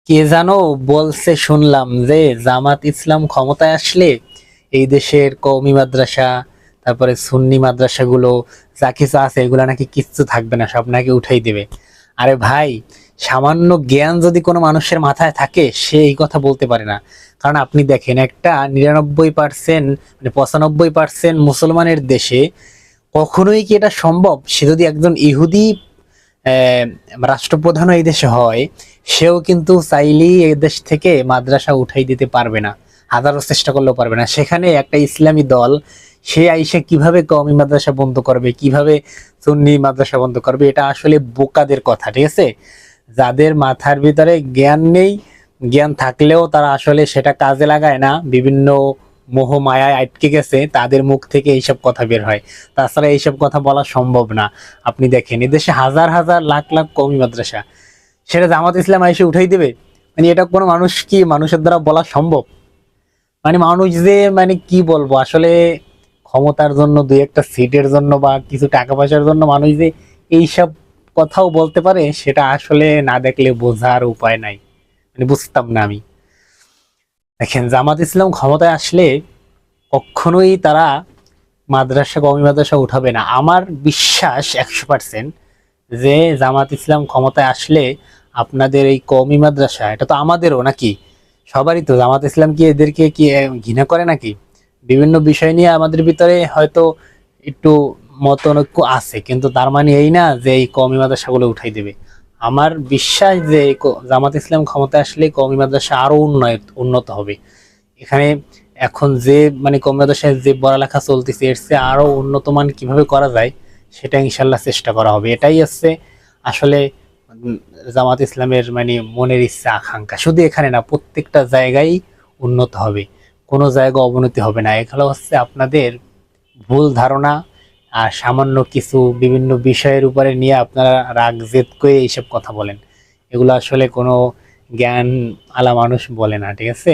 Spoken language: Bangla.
কে জানো বলছে শুনলাম যে জামাত ইসলাম ক্ষমতায় আসলে এই দেশের কওমি মাদ্রাসা, তারপরে সুন্নি মাদ্রাসাগুলো যা কিছু আছে এগুলা নাকি কিচ্ছু থাকবে না, সব নাকি উঠাই দেবে। আরে ভাই, সামান্য জ্ঞান যদি কোনো মানুষের মাথায় থাকে সে এই কথা বলতে পারে না। কারণ আপনি দেখেন, একটা 99% মানে 95% মুসলমানের দেশে কখনোই কি এটা সম্ভব? সে যদি একজন ইহুদি আহ, রাষ্ট্রপ্রধানও এই দেশে হয়, সেও কিন্তু চাইলেই এই দেশ থেকে মাদ্রাসা উঠাই দিতে পারবে না, হাজারো চেষ্টা করলেও পারবে না। সেখানে একটা ইসলামী দল সে আইসে কিভাবে কওমি মাদ্রাসা বন্ধ করবে, কিভাবে সুন্নি মাদ্রাসা বন্ধ করবে? এটা আসলে বোকাদের কথা, ঠিক আছে? যাদের মাথার ভিতরে জ্ঞান নেই, জ্ঞান থাকলেও তারা আসলে সেটা কাজে লাগায় না, বিভিন্ন মোহ মায়ায় আটকে গেছে, তাদের মুখ থেকে এইসব কথা বের হয়। তাছাড়া এইসব কথা বলা সম্ভব না। আপনি দেখেন এদেশে হাজার হাজার লাখ লাখ কওমি মাদ্রাসা, সেটা জামাত ইসলাম এসে উঠাই দেবে? মানে এটা কোনো মানুষ কি মানুষের দ্বারা বলা সম্ভব? মানে মানুষ যে মানে কি বলবো আসলে, ক্ষমতার জন্য, দুই একটা সিটের জন্য বা কিছু টাকা পয়সার জন্য মানুষ যে এইসব কথাও বলতে পারে, সেটা আসলে না দেখলে বোঝার উপায় নাই। মানে বুঝতাম না আমি। দেখেন, জামাত ইসলাম ক্ষমতায় আসলে কখনোই তারা মাদ্রাসা, কওমি মাদ্রাসা উঠাবে না। আমার বিশ্বাস 100% যে জামাত ইসলাম ক্ষমতায় আসলে আপনাদের এই কওমি মাদ্রাসা, এটা তো আমাদেরও নাকি, সবারই তো। জামাত ইসলাম কি এদেরকে কি ঘৃণা করে নাকি? বিভিন্ন বিষয় নিয়ে আমাদের ভিতরে হয়তো একটু মতানৈক্য আছে, কিন্তু তার মানে এই না যে এই কওমি মাদ্রাসাগুলো উঠাই দেবে। আমার বিশ্বাস যে জামাত ইসলাম ক্ষমতায় আসলে কওমি মাদ্রাসা আরো উন্নত হবে। এখানে এখন যে মানে কওমি মাদ্রাসায় যে পড়ালেখা চলতেছে, এর চেয়ে আরো উন্নত মান কিভাবে করা যায় সেটা ইনশাল্লাহ চেষ্টা করা হবে। এটাই হচ্ছে আসলে উম, জামাত ইসলামের মানে মনের ইচ্ছা আকাঙ্ক্ষা। শুধু এখানে না, প্রত্যেকটা জায়গায় উন্নত হবে, কোনো জায়গা অবনতি হবে না। এগুলো হচ্ছে আপনাদের ভুল ধারণা। আর সামান্য কিছু বিভিন্ন বিষয়ের উপরে নিয়ে আপনারা রাগ জেদ করে এইসব কথা বলেন। এগুলো আসলে কোনো জ্ঞান আলা মানুষ বলে না, ঠিক আছে?